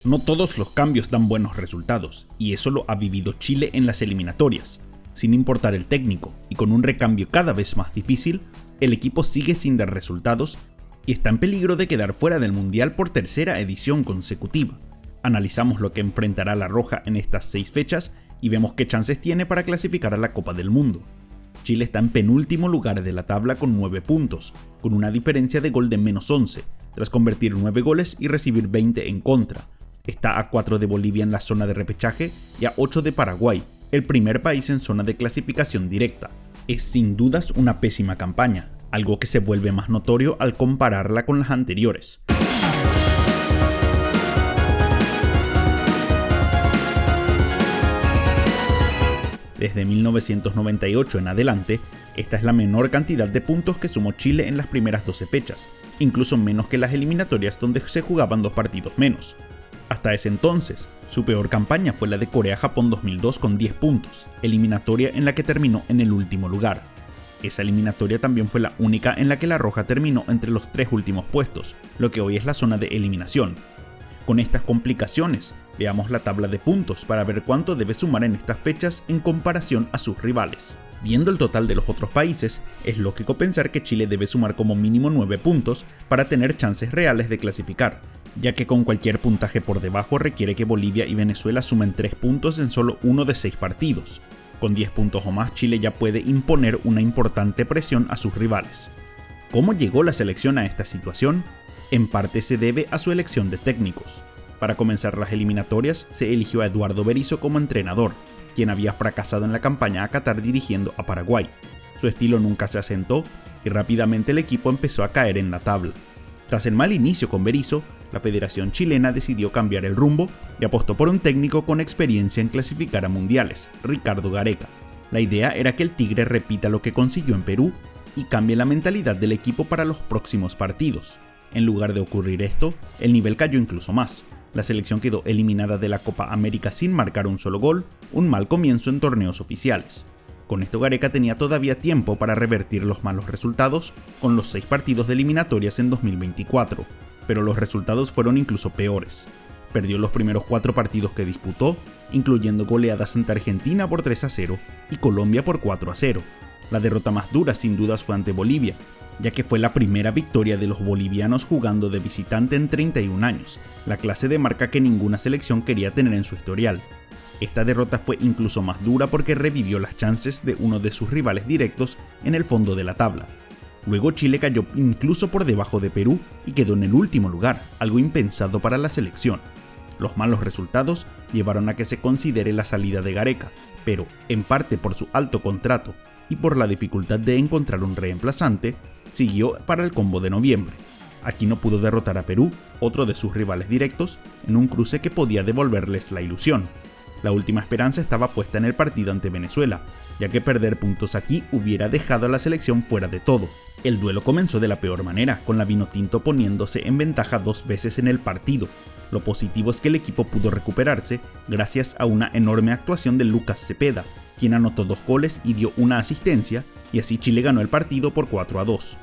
No todos los cambios dan buenos resultados, y eso lo ha vivido Chile en las eliminatorias. Sin importar el técnico, y con un recambio cada vez más difícil, el equipo sigue sin dar resultados y está en peligro de quedar fuera del Mundial por tercera edición consecutiva. Analizamos lo que enfrentará la Roja en estas 6 fechas y vemos qué chances tiene para clasificar a la Copa del Mundo. Chile está en penúltimo lugar de la tabla con 9 puntos, con una diferencia de gol de -11, tras convertir 9 goles y recibir 20 en contra. Está a 4 de Bolivia en la zona de repechaje y a 8 de Paraguay, el primer país en zona de clasificación directa. Es sin dudas una pésima campaña, algo que se vuelve más notorio al compararla con las anteriores. Desde 1998 en adelante, esta es la menor cantidad de puntos que sumó Chile en las primeras 12 fechas, incluso menos que las eliminatorias donde se jugaban 2 partidos menos. Hasta ese entonces, su peor campaña fue la de Corea-Japón 2002 con 10 puntos, eliminatoria en la que terminó en el último lugar. Esa eliminatoria también fue la única en la que la Roja terminó entre los 3 últimos puestos, lo que hoy es la zona de eliminación. Con estas complicaciones, veamos la tabla de puntos para ver cuánto debe sumar en estas fechas en comparación a sus rivales. Viendo el total de los otros países, es lógico pensar que Chile debe sumar como mínimo 9 puntos para tener chances reales de clasificar, ya que con cualquier puntaje por debajo requiere que Bolivia y Venezuela sumen 3 puntos en solo uno de 6 partidos. Con 10 puntos o más, Chile ya puede imponer una importante presión a sus rivales. ¿Cómo llegó la selección a esta situación? En parte se debe a su elección de técnicos. Para comenzar las eliminatorias, se eligió a Eduardo Berizzo como entrenador, quien había fracasado en la campaña a Qatar dirigiendo a Paraguay. Su estilo nunca se asentó y rápidamente el equipo empezó a caer en la tabla. Tras el mal inicio con Berizzo, la Federación Chilena decidió cambiar el rumbo y apostó por un técnico con experiencia en clasificar a mundiales, Ricardo Gareca. La idea era que el Tigre repita lo que consiguió en Perú y cambie la mentalidad del equipo para los próximos partidos. En lugar de ocurrir esto, el nivel cayó incluso más. La selección quedó eliminada de la Copa América sin marcar un solo gol, un mal comienzo en torneos oficiales. Con esto Gareca tenía todavía tiempo para revertir los malos resultados con los 6 partidos de eliminatorias en 2024, pero los resultados fueron incluso peores. Perdió los primeros 4 partidos que disputó, incluyendo goleadas ante Argentina por 3-0 y Colombia por 4-0. La derrota más dura sin dudas fue ante Bolivia, ya que fue la primera victoria de los bolivianos jugando de visitante en 31 años, la clase de marca que ninguna selección quería tener en su historial. Esta derrota fue incluso más dura porque revivió las chances de uno de sus rivales directos en el fondo de la tabla. Luego Chile cayó incluso por debajo de Perú y quedó en el último lugar, algo impensado para la selección. Los malos resultados llevaron a que se considere la salida de Gareca, pero en parte por su alto contrato y por la dificultad de encontrar un reemplazante, siguió para el combo de noviembre. Aquí no pudo derrotar a Perú, otro de sus rivales directos, en un cruce que podía devolverles la ilusión. La última esperanza estaba puesta en el partido ante Venezuela, ya que perder puntos aquí hubiera dejado a la selección fuera de todo. El duelo comenzó de la peor manera, con la Vinotinto poniéndose en ventaja 2 veces en el partido. Lo positivo es que el equipo pudo recuperarse gracias a una enorme actuación de Lucas Cepeda, quien anotó 2 goles y dio una asistencia, y así Chile ganó el partido por 4-2.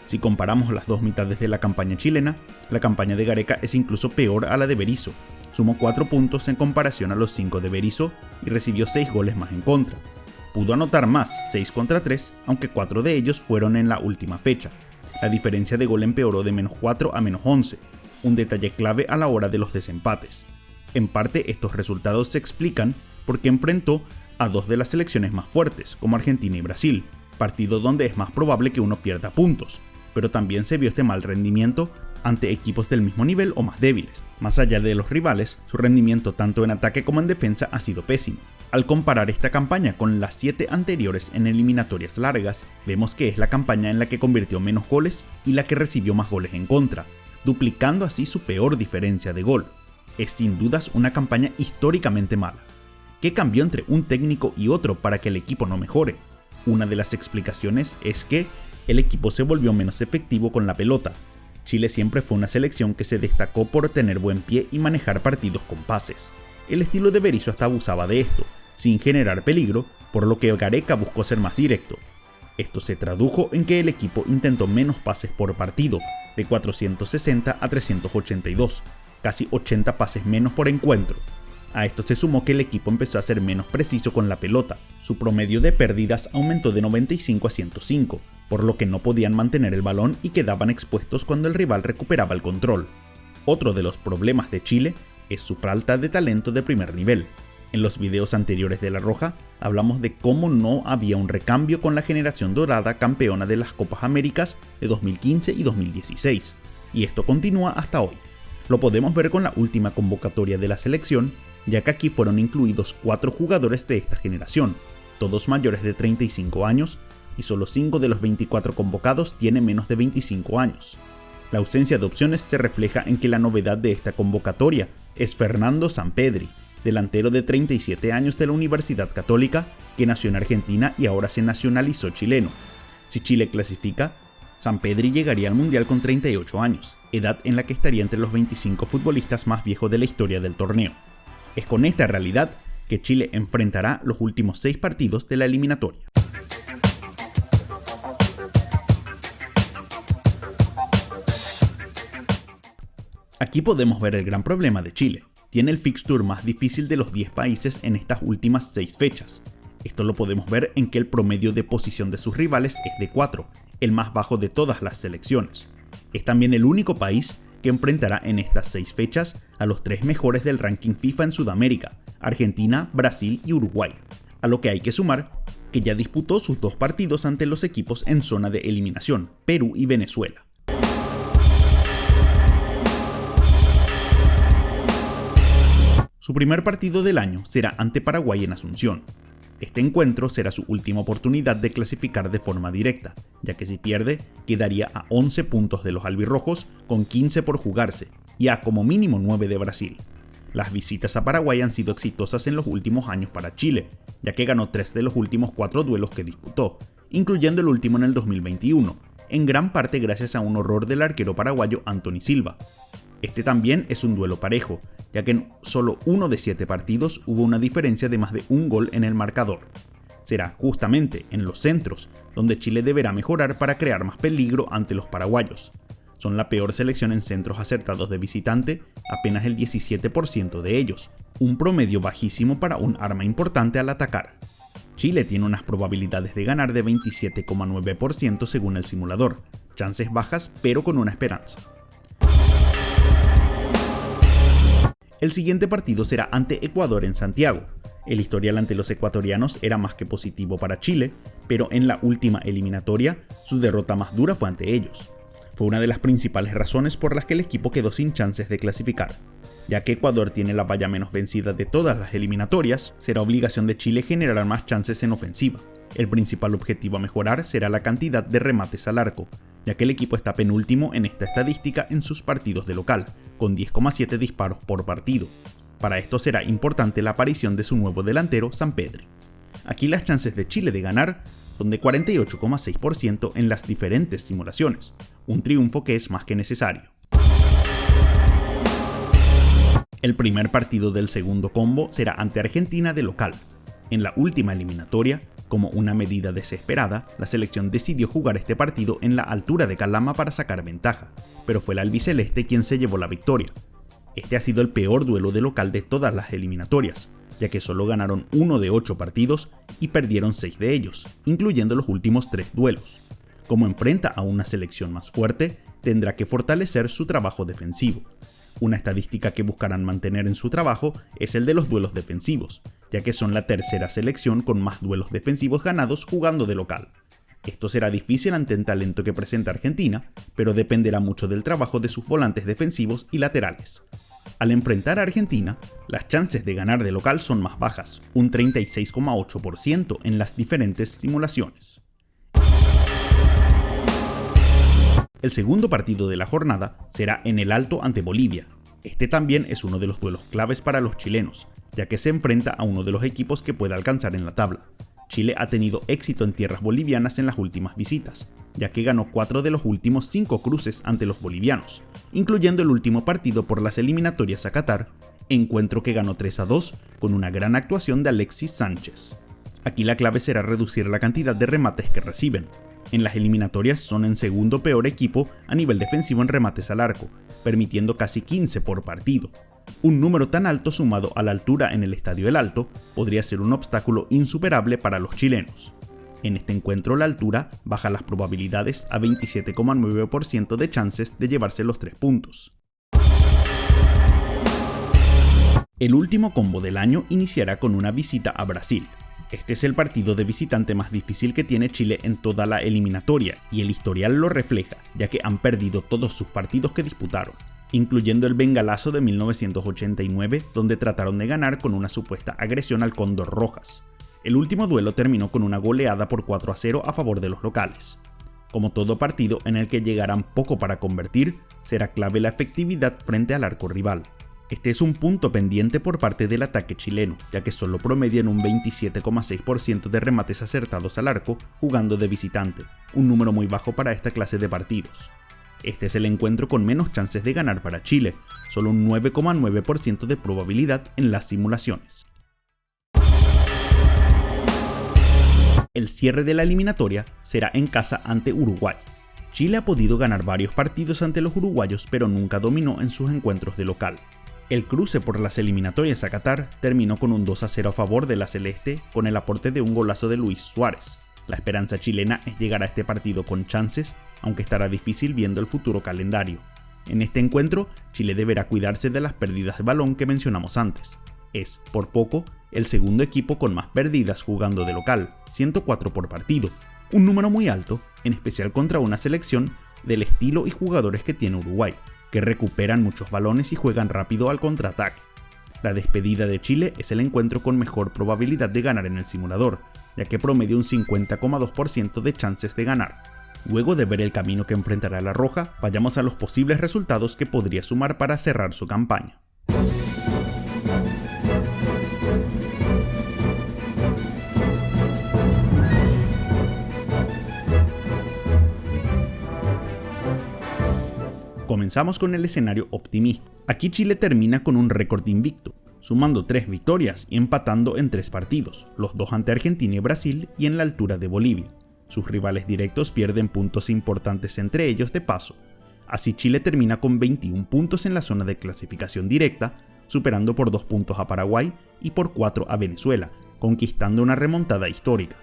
Si comparamos las 2 mitades de la campaña chilena, la campaña de Gareca es incluso peor a la de Berizzo. Sumó 4 puntos en comparación a los 5 de Berizzo y recibió 6 goles más en contra. Pudo anotar más, 6 contra 3, aunque 4 de ellos fueron en la última fecha. La diferencia de gol empeoró de -4 a -11, un detalle clave a la hora de los desempates. En parte estos resultados se explican porque enfrentó a 2 de las selecciones más fuertes, como Argentina y Brasil, partido donde es más probable que uno pierda puntos, pero también se vio este mal rendimiento ante equipos del mismo nivel o más débiles. Más allá de los rivales, su rendimiento tanto en ataque como en defensa ha sido pésimo. Al comparar esta campaña con las 7 anteriores en eliminatorias largas, vemos que es la campaña en la que convirtió menos goles y la que recibió más goles en contra, duplicando así su peor diferencia de gol. Es sin dudas una campaña históricamente mala. ¿Qué cambió entre un técnico y otro para que el equipo no mejore? Una de las explicaciones es que el equipo se volvió menos efectivo con la pelota. Chile siempre fue una selección que se destacó por tener buen pie y manejar partidos con pases. El estilo de Berizzo hasta abusaba de esto, sin generar peligro, por lo que Gareca buscó ser más directo. Esto se tradujo en que el equipo intentó menos pases por partido, de 460 a 382. casi 80 pases menos por encuentro. A esto se sumó que el equipo empezó a ser menos preciso con la pelota, su promedio de pérdidas aumentó de 95 a 105, por lo que no podían mantener el balón y quedaban expuestos cuando el rival recuperaba el control. Otro de los problemas de Chile es su falta de talento de primer nivel. En los videos anteriores de La Roja hablamos de cómo no había un recambio con la generación dorada campeona de las Copas Américas de 2015 y 2016, y esto continúa hasta hoy. Lo podemos ver con la última convocatoria de la selección, ya que aquí fueron incluidos 4 jugadores de esta generación, todos mayores de 35 años, y solo 5 de los 24 convocados tienen menos de 25 años. La ausencia de opciones se refleja en que la novedad de esta convocatoria es Fernando Sampedri, delantero de 37 años de la Universidad Católica, que nació en Argentina y ahora se nacionalizó chileno. Si Chile clasifica, Sampedri llegaría al Mundial con 38 años, edad en la que estaría entre los 25 futbolistas más viejos de la historia del torneo. Es con esta realidad que Chile enfrentará los últimos 6 partidos de la eliminatoria. Aquí podemos ver el gran problema de Chile. Tiene el fixture más difícil de los 10 países en estas últimas 6 fechas. Esto lo podemos ver en que el promedio de posición de sus rivales es de 4, el más bajo de todas las selecciones. Es también el único país que enfrentará en estas 6 fechas a los 3 mejores del ranking FIFA en Sudamérica, Argentina, Brasil y Uruguay, a lo que hay que sumar que ya disputó sus 2 partidos ante los equipos en zona de eliminación, Perú y Venezuela. Su primer partido del año será ante Paraguay en Asunción. Este encuentro será su última oportunidad de clasificar de forma directa, ya que si pierde, quedaría a 11 puntos de los albirrojos con 15 por jugarse, y a como mínimo 9 de Brasil. Las visitas a Paraguay han sido exitosas en los últimos años para Chile, ya que ganó 3 de los últimos 4 duelos que disputó, incluyendo el último en el 2021, en gran parte gracias a un horror del arquero paraguayo Anthony Silva. Este también es un duelo parejo, ya que en solo uno de 7 partidos hubo una diferencia de más de un gol en el marcador. Será justamente en los centros donde Chile deberá mejorar para crear más peligro ante los paraguayos. Son la peor selección en centros acertados de visitante, apenas el 17% de ellos, un promedio bajísimo para un arma importante al atacar. Chile tiene unas probabilidades de ganar de 27,9% según el simulador, chances bajas pero con una esperanza. El siguiente partido será ante Ecuador en Santiago. El historial ante los ecuatorianos era más que positivo para Chile, pero en la última eliminatoria, su derrota más dura fue ante ellos. Fue una de las principales razones por las que el equipo quedó sin chances de clasificar. Ya que Ecuador tiene la valla menos vencida de todas las eliminatorias, será obligación de Chile generar más chances en ofensiva. El principal objetivo a mejorar será la cantidad de remates al arco, ya que el equipo está penúltimo en esta estadística en sus partidos de local, con 10,7 disparos por partido. Para esto será importante la aparición de su nuevo delantero, Sampedri. Aquí las chances de Chile de ganar son de 48,6% en las diferentes simulaciones, un triunfo que es más que necesario. El primer partido del segundo combo será ante Argentina de local. En la última eliminatoria, como una medida desesperada, la selección decidió jugar este partido en la altura de Calama para sacar ventaja, pero fue el albiceleste quien se llevó la victoria. Este ha sido el peor duelo de local de todas las eliminatorias, ya que solo ganaron 1 de 8 partidos y perdieron 6 de ellos, incluyendo los últimos 3 duelos. Como enfrenta a una selección más fuerte, tendrá que fortalecer su trabajo defensivo. Una estadística que buscarán mantener en su trabajo es el de los duelos defensivos, ya que son la tercera selección con más duelos defensivos ganados jugando de local. Esto será difícil ante el talento que presenta Argentina, pero dependerá mucho del trabajo de sus volantes defensivos y laterales. Al enfrentar a Argentina, las chances de ganar de local son más bajas, un 36,8% en las diferentes simulaciones. El segundo partido de la jornada será en el Alto ante Bolivia. Este también es uno de los duelos claves para los chilenos, ya que se enfrenta a uno de los equipos que puede alcanzar en la tabla. Chile ha tenido éxito en tierras bolivianas en las últimas visitas, ya que ganó 4 de los últimos 5 cruces ante los bolivianos, incluyendo el último partido por las eliminatorias a Qatar, encuentro que ganó 3-2 con una gran actuación de Alexis Sánchez. Aquí la clave será reducir la cantidad de remates que reciben. En las eliminatorias son el segundo peor equipo a nivel defensivo en remates al arco, permitiendo casi 15 por partido. Un número tan alto sumado a la altura en el Estadio El Alto podría ser un obstáculo insuperable para los chilenos. En este encuentro la altura baja las probabilidades a 27,9% de chances de llevarse los 3 puntos. El último combo del año iniciará con una visita a Brasil. Este es el partido de visitante más difícil que tiene Chile en toda la eliminatoria, y el historial lo refleja, ya que han perdido todos sus partidos que disputaron, incluyendo el bengalazo de 1989, donde trataron de ganar con una supuesta agresión al Cóndor Rojas. El último duelo terminó con una goleada por 4-0 a favor de los locales. Como todo partido en el que llegarán poco para convertir, será clave la efectividad frente al arco rival. Este es un punto pendiente por parte del ataque chileno, ya que solo promedian un 27,6% de remates acertados al arco jugando de visitante, un número muy bajo para esta clase de partidos. Este es el encuentro con menos chances de ganar para Chile, solo un 9,9% de probabilidad en las simulaciones. El cierre de la eliminatoria será en casa ante Uruguay. Chile ha podido ganar varios partidos ante los uruguayos, pero nunca dominó en sus encuentros de local. El cruce por las eliminatorias a Qatar terminó con un 2-0 a favor de la Celeste con el aporte de un golazo de Luis Suárez. La esperanza chilena es llegar a este partido con chances, aunque estará difícil viendo el futuro calendario. En este encuentro, Chile deberá cuidarse de las pérdidas de balón que mencionamos antes. Es, por poco, el segundo equipo con más pérdidas jugando de local, 104 por partido, un número muy alto, en especial contra una selección del estilo y jugadores que tiene Uruguay, que recuperan muchos balones y juegan rápido al contraataque. La despedida de Chile es el encuentro con mejor probabilidad de ganar en el simulador, ya que promedia un 50,2% de chances de ganar. Luego de ver el camino que enfrentará la Roja, vayamos a los posibles resultados que podría sumar para cerrar su campaña. Comenzamos con el escenario optimista. Aquí Chile termina con un récord invicto, sumando 3 victorias y empatando en 3 partidos, los 2 ante Argentina y Brasil y en la altura de Bolivia. Sus rivales directos pierden puntos importantes entre ellos de paso. Así Chile termina con 21 puntos en la zona de clasificación directa, superando por 2 puntos a Paraguay y por 4 a Venezuela, conquistando una remontada histórica.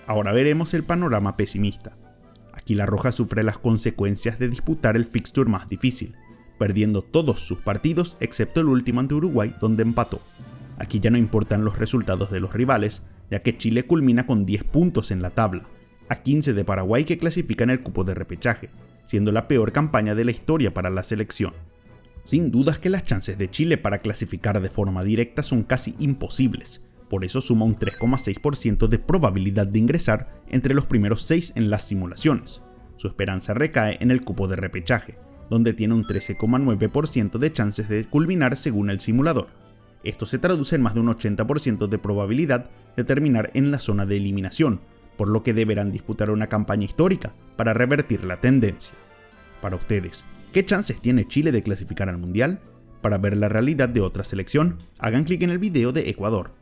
Ahora veremos el panorama pesimista. Aquí la Roja sufre las consecuencias de disputar el fixture más difícil, perdiendo todos sus partidos excepto el último ante Uruguay donde empató. Aquí ya no importan los resultados de los rivales, ya que Chile culmina con 10 puntos en la tabla, a 15 de Paraguay que clasifica en el cupo de repechaje, siendo la peor campaña de la historia para la selección. Sin dudas que las chances de Chile para clasificar de forma directa son casi imposibles, por eso suma un 3,6% de probabilidad de ingresar entre los primeros 6 en las simulaciones. Su esperanza recae en el cupo de repechaje, donde tiene un 13,9% de chances de culminar según el simulador. Esto se traduce en más de un 80% de probabilidad de terminar en la zona de eliminación, por lo que deberán disputar una campaña histórica para revertir la tendencia. Para ustedes, ¿qué chances tiene Chile de clasificar al Mundial? Para ver la realidad de otra selección, hagan clic en el video de Ecuador.